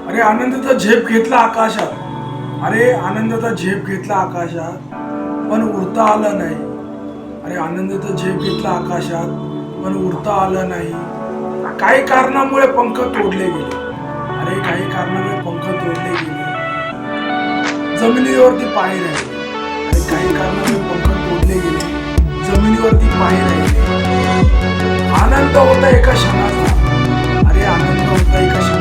अरे आनंदाचा झेप घेतला आकाशात, अरे आनंदाचा झेप घेतला आकाशात, पण उडता आलं नाही. अरे आनंदाचा झेप घेतला आकाशात, पण उडता आलं नाही. काही कारणामुळे पंख तोडले गेले. अरे काही कारणामुळे पंख तोडले गेले. जमिनीवरती पाय राहिले. अरे काही कारणामुळे पंख तोडले गेले. जमिनीवरती पाय राहिले. आनंद होता एका क्षणाचा. अरे आनंद होता एका क्षणाचा.